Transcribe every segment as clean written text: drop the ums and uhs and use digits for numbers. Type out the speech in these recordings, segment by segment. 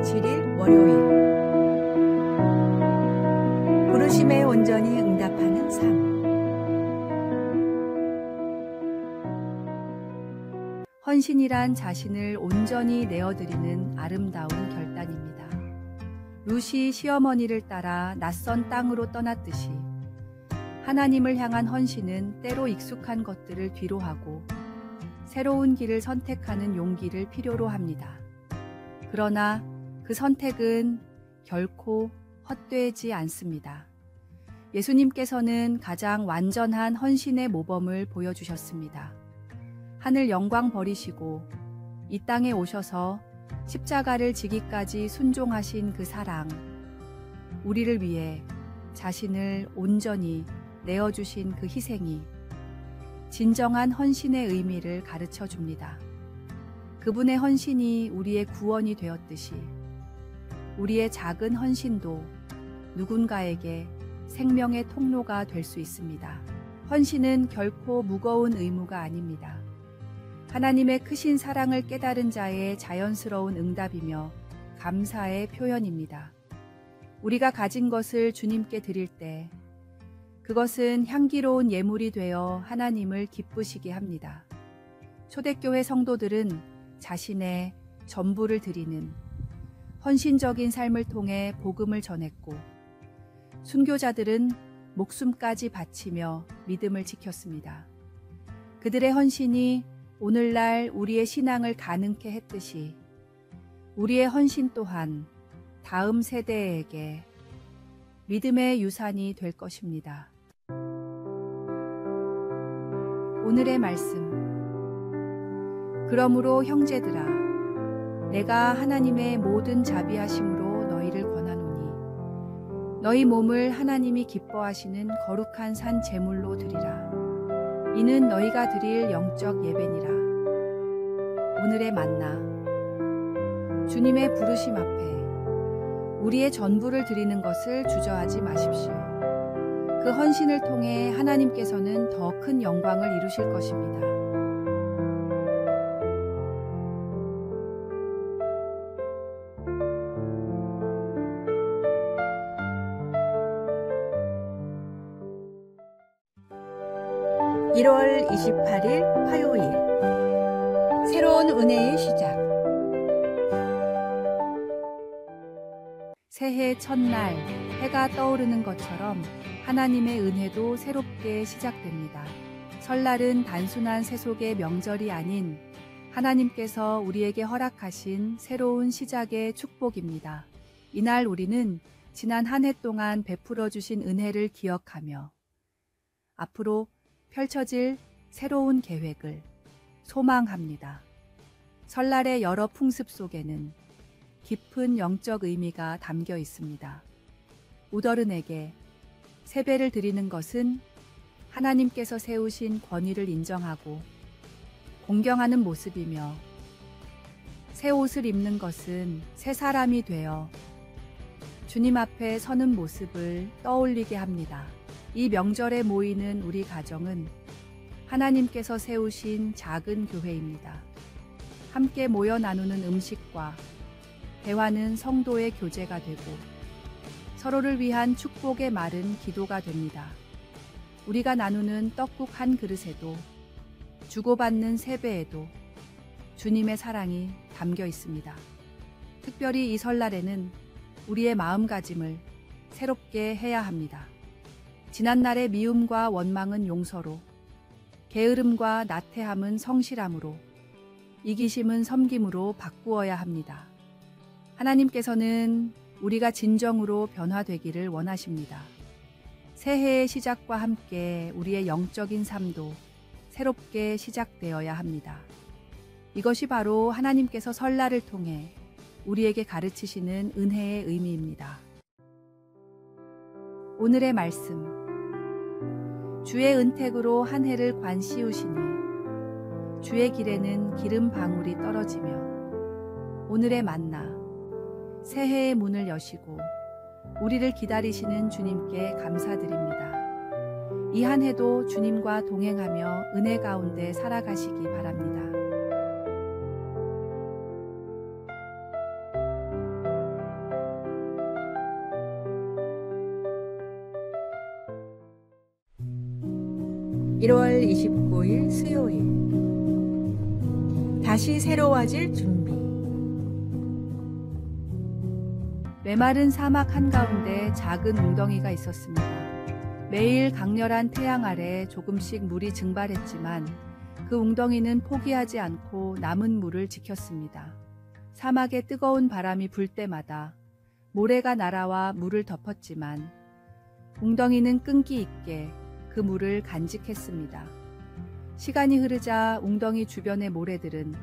27일 월요일. 부르심에 온전히 응답하는 삶. 헌신이란 자신을 온전히 내어드리는 아름다운 결단입니다. 룻이 시어머니를 따라 낯선 땅으로 떠났듯이 하나님을 향한 헌신은 때로 익숙한 것들을 뒤로하고 새로운 길을 선택하는 용기를 필요로 합니다. 그러나 그 선택은 결코 헛되지 않습니다. 예수님께서는 가장 완전한 헌신의 모범을 보여주셨습니다. 하늘 영광 버리시고 이 땅에 오셔서 십자가를 지기까지 순종하신 그 사랑, 우리를 위해 자신을 온전히 내어주신 그 희생이 진정한 헌신의 의미를 가르쳐 줍니다. 그분의 헌신이 우리의 구원이 되었듯이 우리의 작은 헌신도 누군가에게 생명의 통로가 될 수 있습니다. 헌신은 결코 무거운 의무가 아닙니다. 하나님의 크신 사랑을 깨달은 자의 자연스러운 응답이며 감사의 표현입니다. 우리가 가진 것을 주님께 드릴 때 그것은 향기로운 예물이 되어 하나님을 기쁘시게 합니다. 초대교회 성도들은 자신의 전부를 드리는 헌신적인 삶을 통해 복음을 전했고, 순교자들은 목숨까지 바치며 믿음을 지켰습니다. 그들의 헌신이 오늘날 우리의 신앙을 가능케 했듯이 우리의 헌신 또한 다음 세대에게 믿음의 유산이 될 것입니다. 오늘의 말씀. 그러므로 형제들아, 내가 하나님의 모든 자비하심으로 너희를 권하노니 너희 몸을 하나님이 기뻐하시는 거룩한 산 제물로 드리라. 이는 너희가 드릴 영적 예배니라. 오늘의 만나. 주님의 부르심 앞에 우리의 전부를 드리는 것을 주저하지 마십시오. 그 헌신을 통해 하나님께서는 더 큰 영광을 이루실 것입니다. (1월 28일) 화요일. 새로운 은혜의 시작. 새해 첫날 해가 떠오르는 것처럼 하나님의 은혜도 새롭게 시작됩니다. 설날은 단순한 세속의 명절이 아닌 하나님께서 우리에게 허락하신 새로운 시작의 축복입니다. 이날 우리는 지난 한 해 동안 베풀어 주신 은혜를 기억하며 앞으로 펼쳐질 새로운 계획을 소망합니다. 설날의 여러 풍습 속에는 깊은 영적 의미가 담겨 있습니다. 우더른에게 세배를 드리는 것은 하나님께서 세우신 권위를 인정하고 공경하는 모습이며, 새 옷을 입는 것은 새 사람이 되어 주님 앞에 서는 모습을 떠올리게 합니다. 이 명절에 모이는 우리 가정은 하나님께서 세우신 작은 교회입니다. 함께 모여 나누는 음식과 대화는 성도의 교제가 되고 서로를 위한 축복의 말은 기도가 됩니다. 우리가 나누는 떡국 한 그릇에도 주고받는 세배에도 주님의 사랑이 담겨 있습니다. 특별히 이 설날에는 우리의 마음가짐을 새롭게 해야 합니다. 지난날의 미움과 원망은 용서로, 게으름과 나태함은 성실함으로, 이기심은 섬김으로 바꾸어야 합니다. 하나님께서는 우리가 진정으로 변화되기를 원하십니다. 새해의 시작과 함께 우리의 영적인 삶도 새롭게 시작되어야 합니다. 이것이 바로 하나님께서 설날을 통해 우리에게 가르치시는 은혜의 의미입니다. 오늘의 말씀. 주의 은택으로 한 해를 관씌우시니 주의 길에는 기름 방울이 떨어지며. 오늘의 만나. 새해의 문을 여시고 우리를 기다리시는 주님께 감사드립니다. 이 한 해도 주님과 동행하며 은혜 가운데 살아가시기 바랍니다. 1월 29일 수요일. 다시 새로워질 준비. 메마른 사막 한가운데 작은 웅덩이가 있었습니다. 매일 강렬한 태양 아래 조금씩 물이 증발했지만 그 웅덩이는 포기하지 않고 남은 물을 지켰습니다. 사막에 뜨거운 바람이 불 때마다 모래가 날아와 물을 덮었지만 웅덩이는 끈기 있게 그 물을 간직했습니다. 시간이 흐르자 웅덩이 주변의 모래들은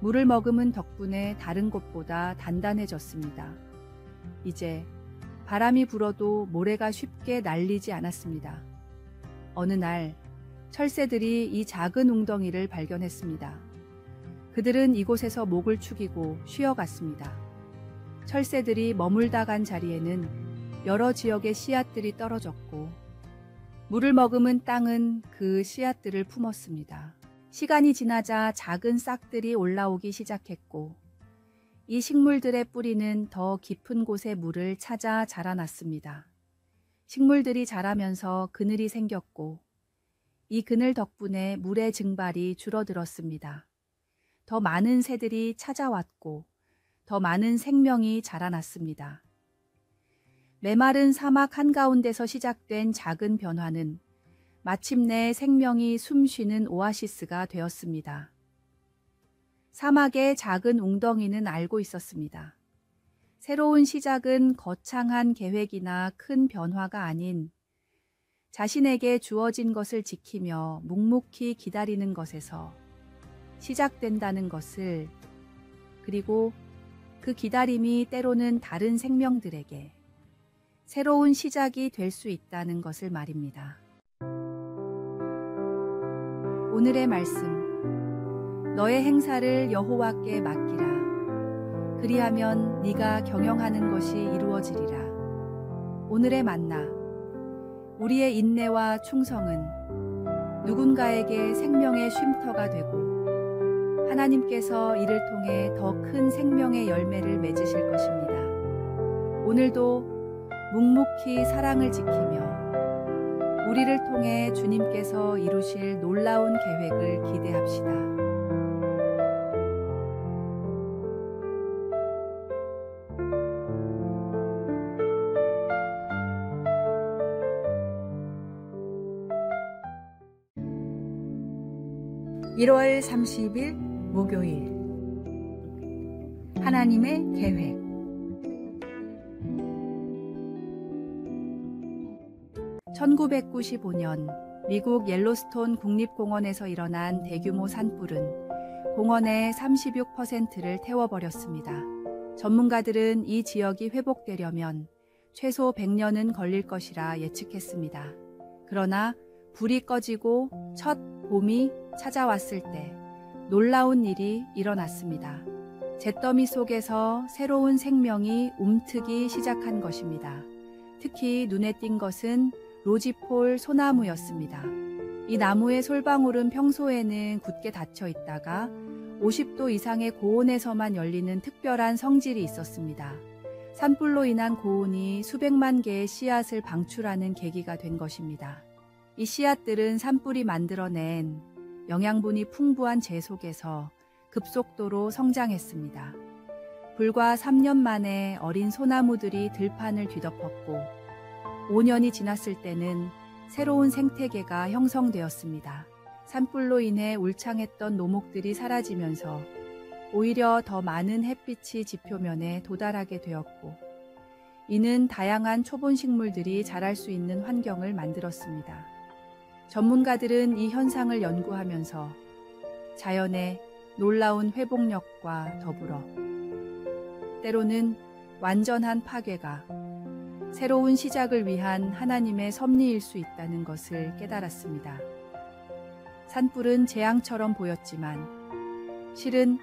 물을 머금은 덕분에 다른 곳보다 단단해졌습니다. 이제 바람이 불어도 모래가 쉽게 날리지 않았습니다. 어느 날 철새들이 이 작은 웅덩이를 발견했습니다. 그들은 이곳에서 목을 축이고 쉬어갔습니다. 철새들이 머물다 간 자리에는 여러 지역의 씨앗들이 떨어졌고 물을 머금은 땅은 그 씨앗들을 품었습니다. 시간이 지나자 작은 싹들이 올라오기 시작했고 이 식물들의 뿌리는 더 깊은 곳의 물을 찾아 자라났습니다. 식물들이 자라면서 그늘이 생겼고 이 그늘 덕분에 물의 증발이 줄어들었습니다. 더 많은 새들이 찾아왔고 더 많은 생명이 자라났습니다. 메마른 사막 한가운데서 시작된 작은 변화는 마침내 생명이 숨쉬는 오아시스가 되었습니다. 사막의 작은 웅덩이는 알고 있었습니다. 새로운 시작은 거창한 계획이나 큰 변화가 아닌 자신에게 주어진 것을 지키며 묵묵히 기다리는 것에서 시작된다는 것을, 그리고 그 기다림이 때로는 다른 생명들에게 새로운 시작이 될 수 있다는 것을 말입니다. 오늘의 말씀. 너의 행사를 여호와께 맡기라. 그리하면 네가 경영하는 것이 이루어지리라. 오늘의 만나. 우리의 인내와 충성은 누군가에게 생명의 쉼터가 되고 하나님께서 이를 통해 더 큰 생명의 열매를 맺으실 것입니다. 오늘도 묵묵히 사랑을 지키며 우리를 통해 주님께서 이루실 놀라운 계획을 기대합시다. (1월 30일) 목요일. 하나님의 계획. (1995년) 미국 옐로스톤 국립공원에서 일어난 대규모 산불은 공원의 36%를 태워버렸습니다. 전문가들은 이 지역이 회복되려면 최소 100년은 걸릴 것이라 예측했습니다. 그러나 불이 꺼지고 첫 봄이 찾아왔을 때 놀라운 일이 일어났습니다. 잿더미 속에서 새로운 생명이 움트기 시작한 것입니다. 특히 눈에 띈 것은 로지폴 소나무였습니다. 이 나무의 솔방울은 평소에는 굳게 닫혀 있다가 50도 이상의 고온에서만 열리는 특별한 성질이 있었습니다. 산불로 인한 고온이 수백만 개의 씨앗을 방출하는 계기가 된 것입니다. 이 씨앗들은 산불이 만들어낸 영양분이 풍부한 재 속에서 급속도로 성장했습니다. 불과 3년 만에 어린 소나무들이 들판을 뒤덮었고 5년이 지났을 때는 새로운 생태계가 형성되었습니다. 산불로 인해 울창했던 노목들이 사라지면서 오히려 더 많은 햇빛이 지표면에 도달하게 되었고 이는 다양한 초본 식물들이 자랄 수 있는 환경을 만들었습니다. 전문가들은 이 현상을 연구하면서 자연의 놀라운 회복력과 더불어 때로는 완전한 파괴가 새로운 시작을 위한 하나님의 섭리일 수 있다는 것을 깨달았습니다. 산불은 재앙처럼 보였지만 실은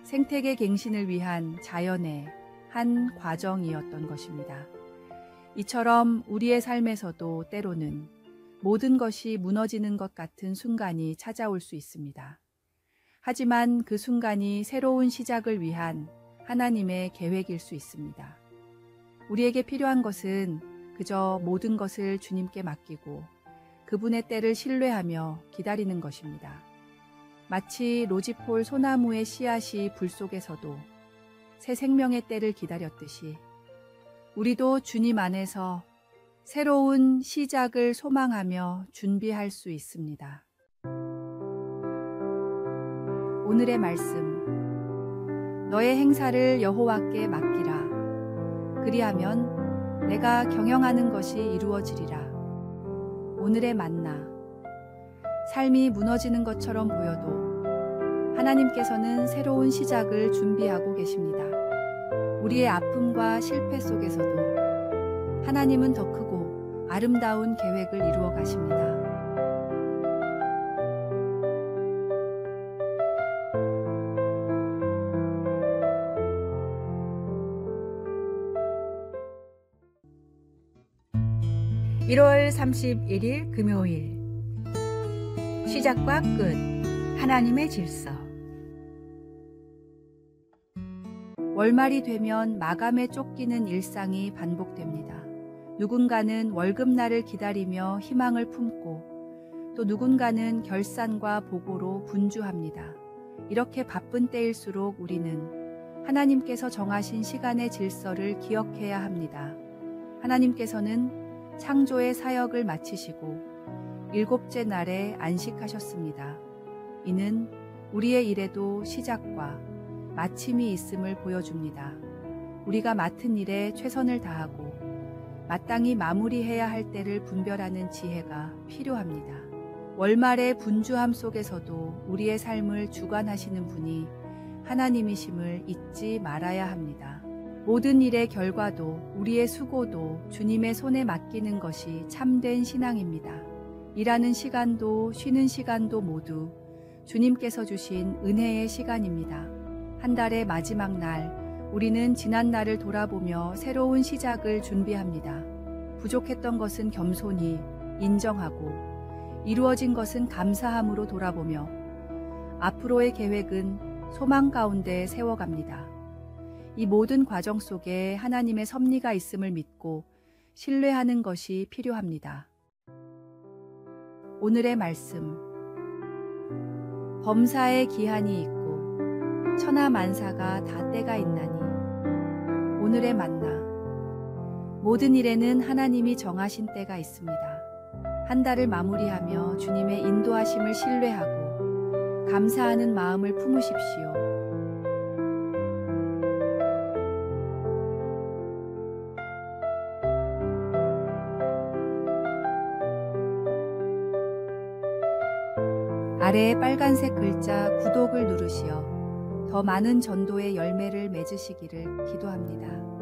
생태계 갱신을 위한 자연의 한 과정이었던 것입니다. 이처럼 우리의 삶에서도 때로는 모든 것이 무너지는 것 같은 순간이 찾아올 수 있습니다. 하지만 그 순간이 새로운 시작을 위한 하나님의 계획일 수 있습니다. 우리에게 필요한 것은 그저 모든 것을 주님께 맡기고 그분의 때를 신뢰하며 기다리는 것입니다. 마치 로지폴 소나무의 씨앗이 불 속에서도 새 생명의 때를 기다렸듯이 우리도 주님 안에서 새로운 시작을 소망하며 준비할 수 있습니다. 오늘의 말씀. 너의 행사를 여호와께 맡기라. 그리하면 내가 경영하는 것이 이루어지리라. 오늘의 만나. 삶이 무너지는 것처럼 보여도 하나님께서는 새로운 시작을 준비하고 계십니다. 우리의 아픔과 실패 속에서도 하나님은 더 크고 아름다운 계획을 이루어 가십니다. (1월 31일) 금요일. 시작과 끝, 하나님의 질서. 월말이 되면 마감에 쫓기는 일상이 반복됩니다. 누군가는 월급날을 기다리며 희망을 품고 또 누군가는 결산과 보고로 분주합니다. 이렇게 바쁜 때일수록 우리는 하나님께서 정하신 시간의 질서를 기억해야 합니다. 하나님께서는 창조의 사역을 마치시고 7째 날에 안식하셨습니다. 이는 우리의 일에도 시작과 마침이 있음을 보여줍니다. 우리가 맡은 일에 최선을 다하고 마땅히 마무리해야 할 때를 분별하는 지혜가 필요합니다. 월말의 분주함 속에서도 우리의 삶을 주관하시는 분이 하나님이심을 잊지 말아야 합니다. 모든 일의 결과도 우리의 수고도 주님의 손에 맡기는 것이 참된 신앙입니다. 일하는 시간도 쉬는 시간도 모두 주님께서 주신 은혜의 시간입니다. 한 달의 마지막 날, 우리는 지난 날을 돌아보며 새로운 시작을 준비합니다. 부족했던 것은 겸손히 인정하고 이루어진 것은 감사함으로 돌아보며 앞으로의 계획은 소망 가운데 세워갑니다. 이 모든 과정 속에 하나님의 섭리가 있음을 믿고 신뢰하는 것이 필요합니다. 오늘의 말씀. 범사에 기한이 있고 천하만사가 다 때가 있나니. 오늘의 만나. 모든 일에는 하나님이 정하신 때가 있습니다. 한 달을 마무리하며 주님의 인도하심을 신뢰하고 감사하는 마음을 품으십시오. 아래의 빨간색 글자 구독을 누르시어 더 많은 전도의 열매를 맺으시기를 기도합니다.